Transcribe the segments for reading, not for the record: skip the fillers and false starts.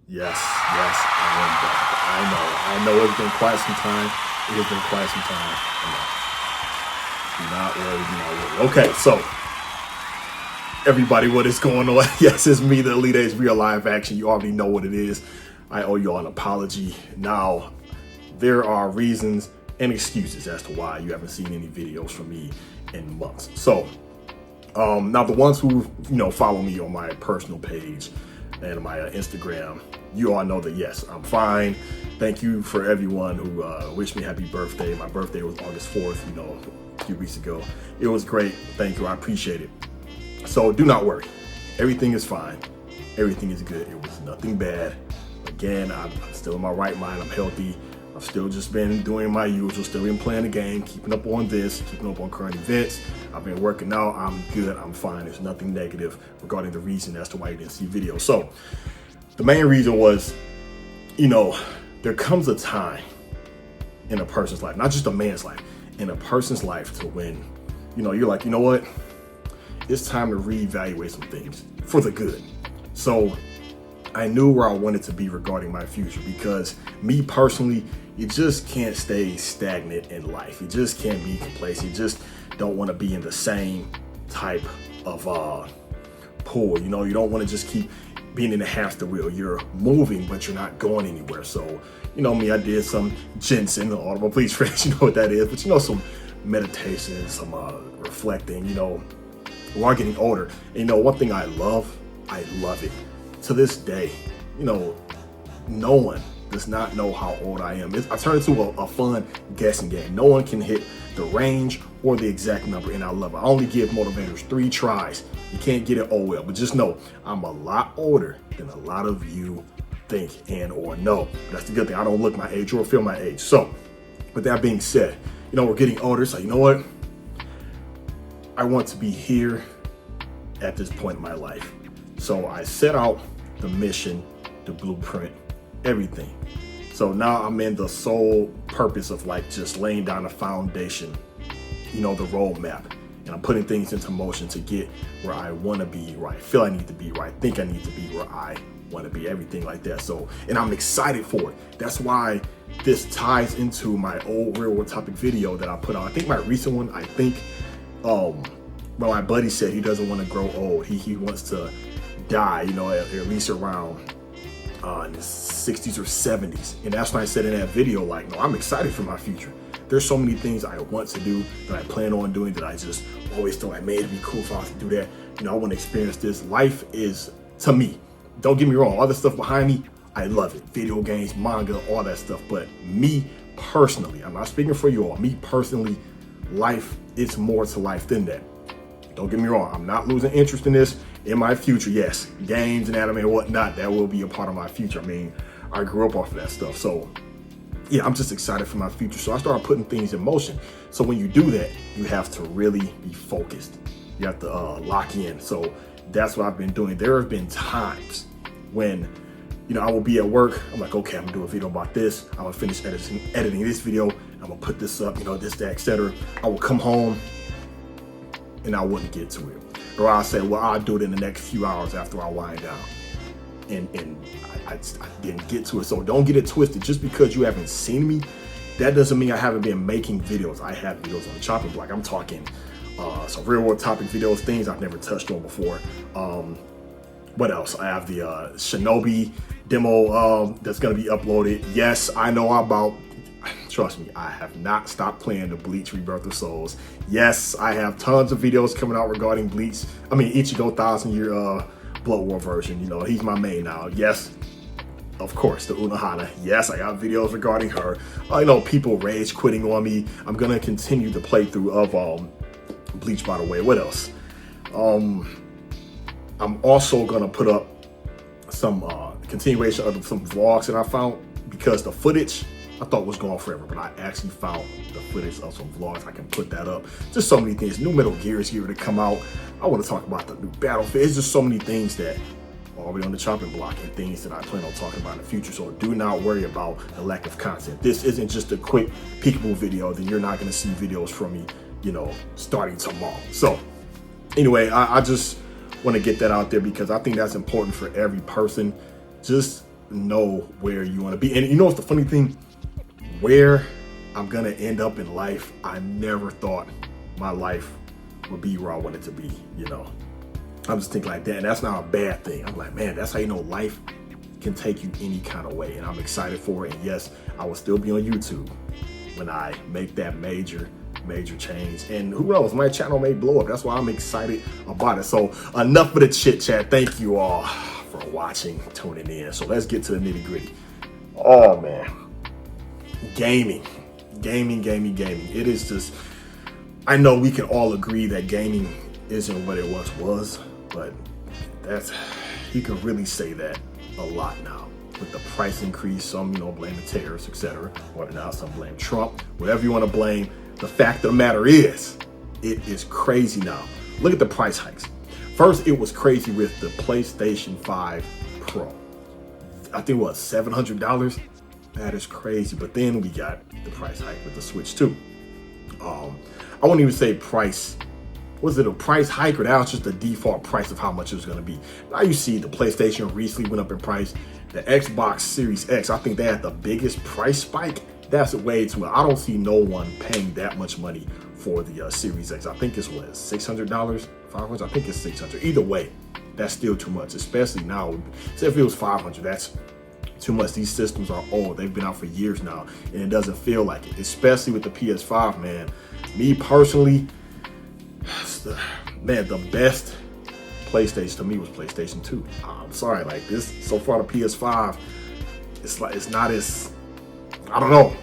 Yes, yes, I am back. I know it's been quite some time. It has been quite some time. Do not worry, do not worry. Okay, so everybody, what is going on? Yes, it's me, the Elite Ace Real Live Action. You already know what it is. I owe you all an apology. Now, there are reasons and excuses as to why you haven't seen any videos from me in months. So, now the ones who follow me on my personal page and my Instagram, you all know that yes, I'm fine. Thank you for everyone who wished me happy birthday. My birthday was August 4th, a few weeks ago. It was great. Thank you. I appreciate it. So do not worry. Everything is fine. Everything is good. It was nothing bad. Again, I'm still in my right mind. I'm healthy. I've still just been doing my usual, still been playing the game, keeping up on this, keeping up on current events. I've been working out. I'm good. I'm fine. There's nothing negative regarding the reason as to why you didn't see videos. So the main reason was, there comes a time in a person's life, not just a man's life, in a person's life to when, you're like, you know what? It's time to reevaluate some things for the good. So I knew where I wanted to be regarding my future because me personally, you just can't stay stagnant in life. You just can't be complacent. You just don't want to be in the same type of pool. You don't want to just keep being in the hamster wheel. You're moving, but you're not going anywhere. So, me, I did some ginseng, the audible please friends, you know what that is, but some meditation, some reflecting, while getting older. And one thing I love it. To this day, no one does not know how old I am. I turned into a fun guessing game. No one can hit the range or the exact number, and I love it. I only give motivators 3 tries. You can't get it all well, but just know I'm a lot older than a lot of you think and or know. That's the good thing. I don't look my age or feel my age. So with that being said, we're getting older, so you know what? I want to be here at this point in my life. So I set out the mission, the blueprint, everything. So now I'm in the sole purpose of just laying down a foundation, the roadmap. And I'm putting things into motion to get where I want to be, where I feel I need to be, where I think I need to be, where I want to be, everything like that. So, and I'm excited for it. That's why this ties into my old real world topic video that I put out. I think my recent one, well, my buddy said he doesn't want to grow old. He wants to die, at least around in his 60s or 70s. And that's why I said in that video, no, I'm excited for my future. There's so many things I want to do that I plan on doing that I just always thought, it'd be cool if I was to do that. I want to experience this. Life is, to me, don't get me wrong, all the stuff behind me, I love it. Video games, manga, all that stuff. But me personally, I'm not speaking for you all, me personally, life is more to life than that. Don't get me wrong, I'm not losing interest in this. In my future, yes, games and anime and whatnot, that will be a part of my future. I grew up off of that stuff. So yeah, I'm just excited for my future. So I started putting things in motion. So when you do that, you have to really be focused. You have to lock in. So that's what I've been doing. There have been times when, I will be at work. I'm like, okay, I'm gonna do a video about this. I'm gonna finish editing this video. I'm gonna put this up, this, that, etc. I will come home and I wouldn't get to it. Or I'll say, well, I'll do it in the next few hours after I wind down. And I didn't get to it. So don't get it twisted. Just because you haven't seen me, that doesn't mean I haven't been making videos. I have videos on the chopping block. I'm talking some real world topic videos, things I've never touched on before. What else? I have the Shinobi demo that's going to be uploaded. Yes, I know about, trust me, I have not stopped playing the Bleach Rebirth of Souls. Yes, I have tons of videos coming out regarding Bleach. Ichigo 1000 Year Blood War version. He's my main now. Yes, of course, the Unohana. Yes, I got videos regarding her. People rage quitting on me. I'm gonna continue the playthrough of Bleach, by the way. What else? I'm also gonna put up some continuation of some vlogs that I found, because the footage I thought was gone forever, but I actually found the footage of some vlogs. I can put that up. Just so many things. New Metal Gear is here to come out. I want to talk about the new Battlefield. It's just so many things that are already on the chopping block and things that I plan on talking about in the future. So do not worry about the lack of content. This isn't just a quick peekaboo video. Then you're not going to see videos from me, starting tomorrow. So anyway, I just want to get that out there because I think that's important for every person. Just know where you want to be. And you know what's the funny thing? Where I'm going to end up in life, I never thought my life would be where I want it to be, you know. I'm just thinking like that, and that's not a bad thing. I'm like, man, that's how you know life can take you any kind of way, and I'm excited for it. And yes, I will still be on YouTube when I make that major change. And who knows, my channel may blow up. That's why I'm excited about it. So enough of the chit chat. Thank you all for watching, tuning in. So let's get to the nitty gritty. Oh man, gaming. It is just, I know we can all agree that gaming isn't what it once was, but that's, you can really say that a lot now with the price increase. Some, you know, blame the tariffs, etc. Whatnot. Some blame Trump. Whatever you want to blame. The fact of the matter is, it is crazy now. Look at the price hikes. First, it was crazy with the PlayStation 5 Pro. I think what, $700? That is crazy. But then we got the price hike with the Switch 2. I won't even say price. Was it a price hike, or that was just the default price of how much it was going to be? Now you see the PlayStation recently went up in price. The Xbox Series X, I think they had the biggest price spike. That's way too much. I don't see no one paying that much money for the Series X. I think it's what, $600, $500? I think it's $600. Either way, that's still too much, especially now. Say if it was $500, that's too much. These systems are old. They've been out for years now, and it doesn't feel like it, especially with the PS5, man. Me personally, man, the best PlayStation to me was PlayStation 2. I'm sorry, like this, so far the PS5, it's not as, I don't know,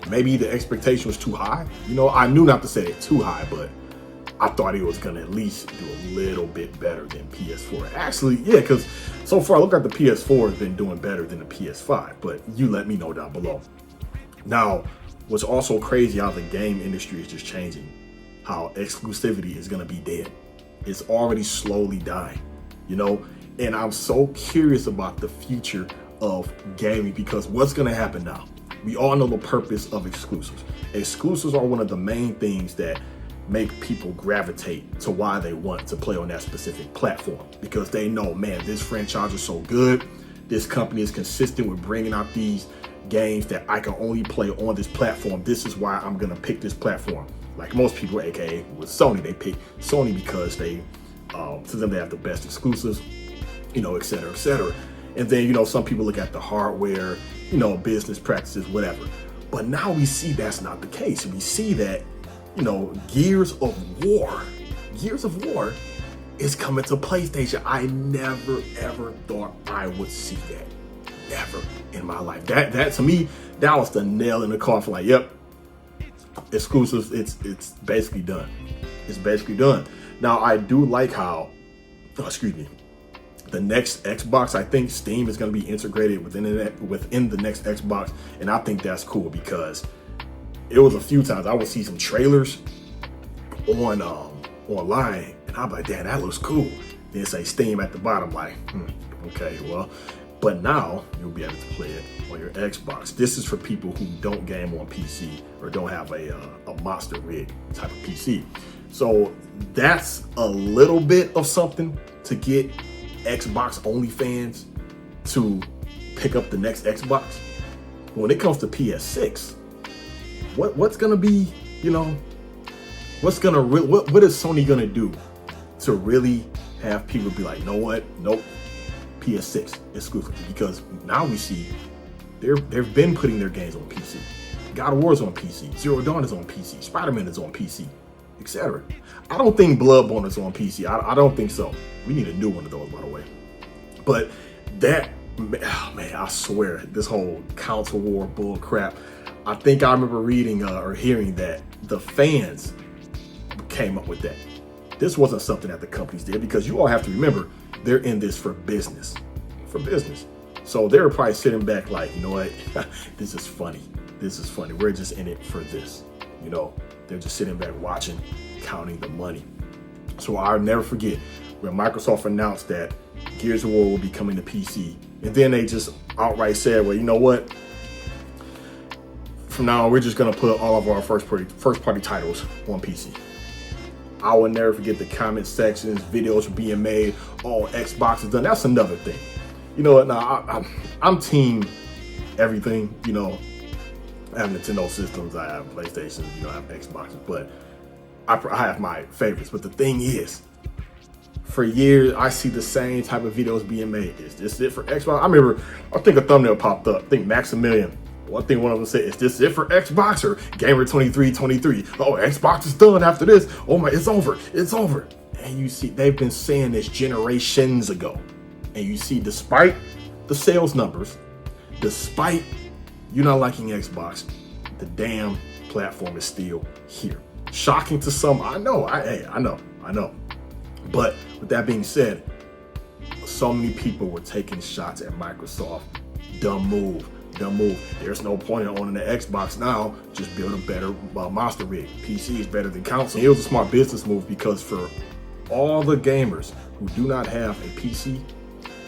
maybe the expectation was too high. You know, I knew not to say it too high, but I thought it was going to at least do a little bit better than PS4. Actually, yeah, because so far, look like the PS4 has been doing better than the PS5, but you let me know down below. Now, what's also crazy, how the game industry is just changing, how exclusivity is going to be dead. It's already slowly dying, you know, and I'm so curious about the future of gaming, because what's going to happen now? We all know the purpose of exclusives. Exclusives are one of the main things that make people gravitate to why they want to play on that specific platform, because they know, man, this franchise is so good. This company is consistent with bringing out these games that I can only play on this platform. This is why I'm going to pick this platform. Like most people, aka with Sony, they pick Sony because they, to them, they have the best exclusives, you know, et cetera, et cetera. And then, you know, some people look at the hardware, you know, business practices, whatever. But now we see that's not the case. We see that, you know, Gears of War is coming to PlayStation. I never, ever thought I would see that. Never in my life. That to me, that was the nail in the coffin. Like, yep, exclusives, it's basically done. It's basically done. Now, I do like how, the next Xbox, I think Steam is going to be integrated within the next Xbox, and I think that's cool, because it was a few times I would see some trailers on online, and I'm like, damn, that looks cool. Then say Steam at the bottom, like, okay, well, but now you'll be able to play it on your Xbox. This is for people who don't game on PC or don't have a monster rig type of PC. So that's a little bit of something to get Xbox only fans to pick up the next Xbox. When it comes to PS6, what's gonna be, you know, what is Sony gonna do to really have people be like, you know what, nope, PS6 exclusively? Because now we see they've been putting their games on PC. God of War is on PC, Zero Dawn is on PC, Spider-Man is on PC, etc. I don't think Bloodborne is on PC. I don't think so. We need a new one of those, by the way. But that, oh man, I swear, this whole console war bull crap. I think I remember reading or hearing that the fans came up with that. This wasn't something that the companies did, because you all have to remember, they're in this for business. So they were probably sitting back like, you know what, this is funny. We're just in it for this. You know, they're just sitting back watching, counting the money. So I'll never forget when Microsoft announced that Gears of War will be coming to PC. And then they just outright said, well, you know what? From now on, we're just going to put all of our first party titles on PC. I will never forget the comment sections, videos were being made, oh, Xbox is done. That's another thing. You know what? Now I'm team everything. You know, I have Nintendo systems, I have PlayStation, you know, I have Xboxes, but I have my favorites. But the thing is, for years I see the same type of videos being made. Is this it for Xbox? I think a thumbnail popped up. I think Maximilian. One thing one of them said, is this it for Xbox or Gamer 2323? Oh, Xbox is done after this. Oh my, it's over. It's over. And you see, they've been saying this generations ago. And you see, despite the sales numbers, despite you not liking Xbox, the damn platform is still here. Shocking to some, I know. But with that being said, so many people were taking shots at Microsoft. Dumb move. There's no point in owning the Xbox now. Just build a better monster rig. PC is better than console. It was a smart business move because for all the gamers who do not have a PC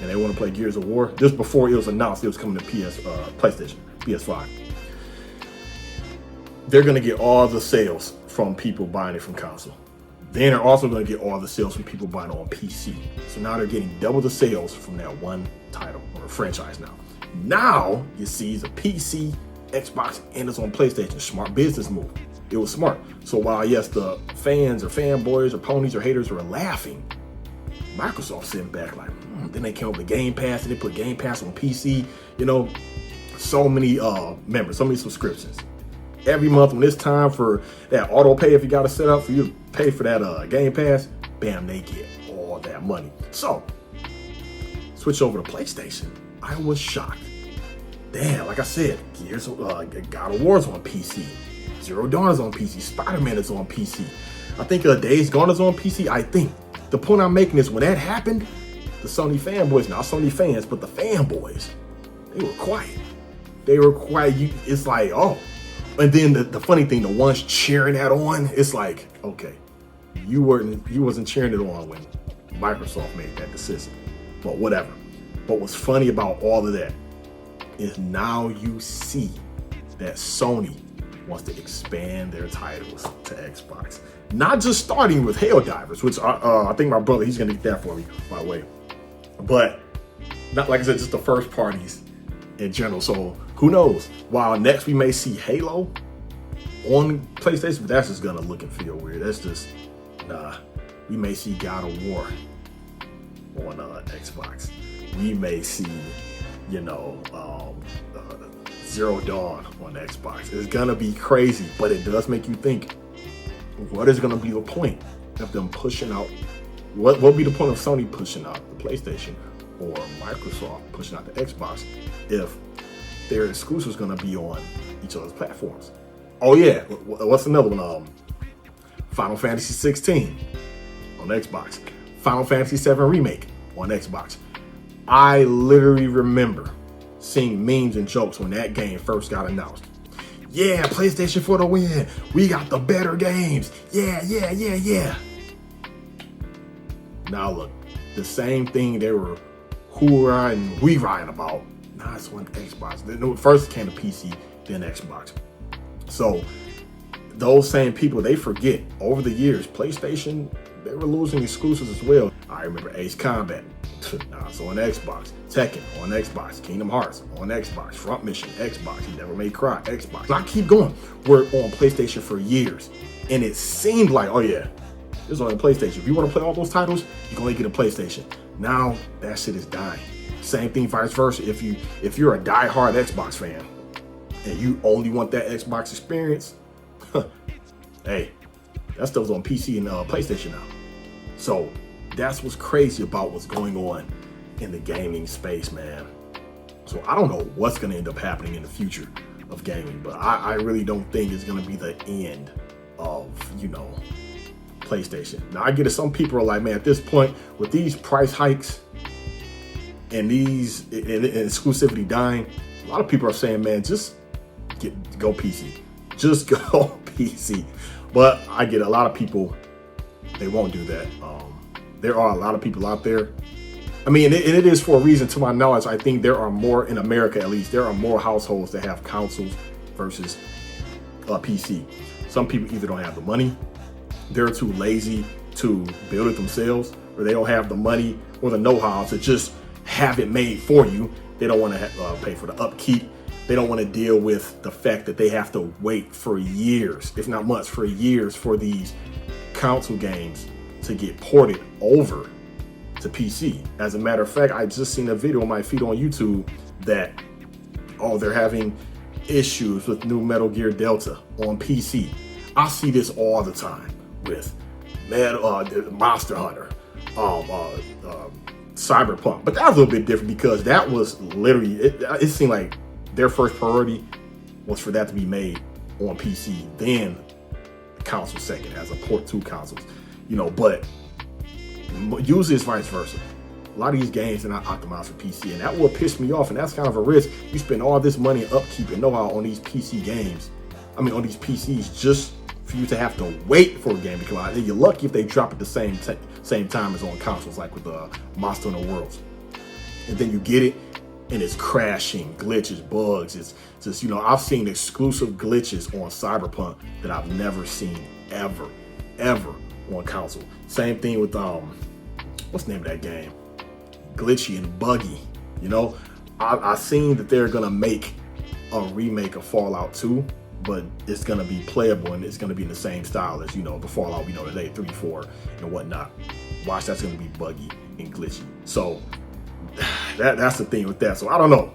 and they want to play Gears of War, just before it was announced it was coming to PlayStation, PS5, they're going to get all the sales from people buying it from console. Then they're also going to get all the sales from people buying it on PC. So now they're getting double the sales from that one title or franchise now. Now you see it's a PC, Xbox, and it's on PlayStation. Smart business move. It was smart. So while yes, the fans or fanboys or ponies or haters were laughing, Microsoft sitting back like, then they came up with Game Pass and they put Game Pass on PC. You know, so many members, so many subscriptions. Every month when it's time for that auto pay, if you got to set up for you to pay for that Game Pass, bam, they get all that money. So switch over to PlayStation. I was shocked. Damn, like I said, Gears, God of War's on PC. Zero Dawn is on PC. Spider-Man is on PC. I think Days Gone is on PC. I think the point I'm making is when that happened, the Sony fanboys, not Sony fans, but the fanboys, they were quiet. It's like, oh. And then the funny thing, the ones cheering that on, it's like, okay, you wasn't cheering it on when Microsoft made that decision. But whatever. But what's funny about all of that is now you see that Sony wants to expand their titles to Xbox. Not just starting with Helldivers, which I think my brother, he's gonna get that for me, by the way. But not, like I said, just the first parties in general. So who knows? While next we may see Halo on PlayStation, but that's just gonna look and feel weird. That's just, we may see God of War on Xbox. We may see, Zero Dawn on Xbox. It's gonna be crazy, but it does make you think, what is gonna be the point of them pushing out? What will be the point of Sony pushing out the PlayStation or Microsoft pushing out the Xbox if their exclusives gonna be on each other's platforms? Oh yeah, what's another one? Final Fantasy 16 on Xbox. Final Fantasy 7 Remake on Xbox. I literally remember seeing memes and jokes when that game first got announced. Yeah, PlayStation for the win. We got the better games. Yeah. Now look, the same thing they were hoorah and we-riding about, now it's on Xbox. First it came to PC, then Xbox. So those same people, they forget over the years, PlayStation, they were losing exclusives as well. I remember Ace Combat. Now it's on Xbox. Tekken on Xbox. Kingdom Hearts on Xbox. Front Mission, Xbox. Devil May Cry, Xbox. I keep going. We're on PlayStation for years. And it seemed like, oh yeah, this is on PlayStation. If you want to play all those titles, you can only get a PlayStation. Now that shit is dying. Same thing vice versa. If you're a diehard Xbox fan and you only want that Xbox experience, hey, that stuff's on PC and PlayStation now. So that's what's crazy about what's going on in the gaming space, man. So I don't know what's going to end up happening in the future of gaming, but I really don't think it's going to be the end of, PlayStation. Now I get it. Some people are like, man, at this point with these price hikes and these and exclusivity dying, a lot of people are saying, man, just go PC. Just go PC. But I get a lot of people, they won't do that. There are a lot of people out there. I mean, and it is for a reason. To my knowledge, I think there are more, in America at least, there are more households that have consoles versus PC. Some people either don't have the money, they're too lazy to build it themselves, or they don't have the money or the know-how to just have it made for you. They don't want to pay for the upkeep. They don't want to deal with the fact that they have to wait for years, if not months, for years for these console games to get ported over to PC. As a matter of fact, I just seen a video on my feed on YouTube that, they're having issues with new Metal Gear Delta on PC. I see this all the time with Monster Hunter, Cyberpunk, but that was a little bit different because that was literally, it seemed like their first priority was for that to be made on PC, then the console second as a port to consoles, but usually it's vice versa. A lot of these games are not optimized for PC, and that will piss me off, and that's kind of a risk. You spend all this money and upkeep and know-how on these PC games, on these PCs, just for you to have to wait for a game to come out. And you're lucky if they drop it the same time as on consoles, like with Monster Hunter Worlds. And then you get it, and it's crashing, glitches, bugs. It's just, I've seen exclusive glitches on Cyberpunk that I've never seen ever on console. Same thing with, what's the name of that game? Glitchy and buggy. I've seen that they're gonna make a remake of Fallout 2, but it's gonna be playable and it's gonna be in the same style as the Fallout we know today, 3, 4, and whatnot. Watch, that's gonna be buggy and glitchy. So that's the thing with that. So I don't know.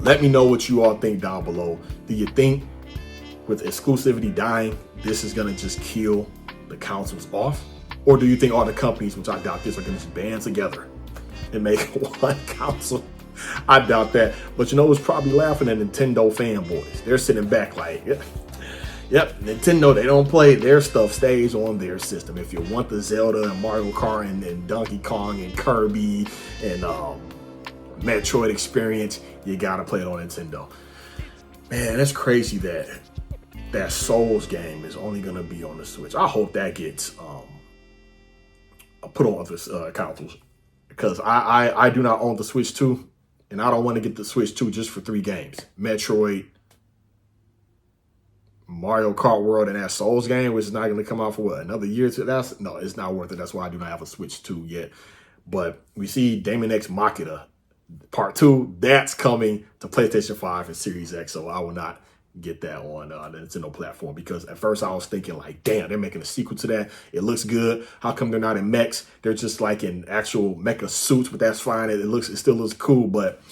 Let me know what you all think down below. Do you think with exclusivity dying, this is gonna just kill the consoles off? Or do you think all the companies, which I doubt this, are gonna just band together and make one console? I doubt that. But who's probably laughing at Nintendo fanboys? They're sitting back like, yep, Nintendo, they don't play. Their stuff stays on their system. If you want the Zelda and Mario Kart and Donkey Kong and Kirby and Metroid experience, you gotta play it on Nintendo. Man, that's crazy that Souls game is only gonna be on the Switch. I hope that gets put on this consoles, because I do not own the Switch 2, and I don't want to get the Switch 2 just for 3 games. Metroid, Mario Kart World, and that Souls game, which is not going to come out for another year. No, it's not worth it. That's why I do not have a Switch 2 yet. But we see Daemon X Machina Part 2. That's coming to PlayStation 5 and Series X. So I will not get that on the Nintendo platform, because at first I was thinking like, damn, they're making a sequel to that. It looks good. How come they're not in mechs? They're just like in actual mecha suits, but that's fine. It still looks cool. But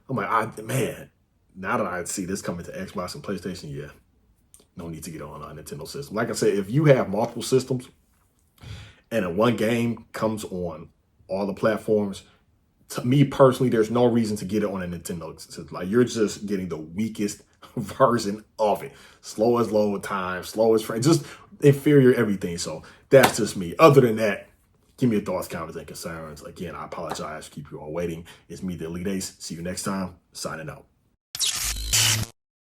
I'm like, man, now that I see this coming to Xbox and PlayStation, yeah, no need to get on a Nintendo system. Like I said, if you have multiple systems and one game comes on all the platforms, to me personally, there's no reason to get it on a Nintendo system. Like, you're just getting the weakest version of it. Slow as load time, slow as frame, just inferior everything. So that's just me. Other than that, give me your thoughts, comments, and concerns. Again, I apologize to keep you all waiting. It's me, the Elite Ace. See you next time. Signing out.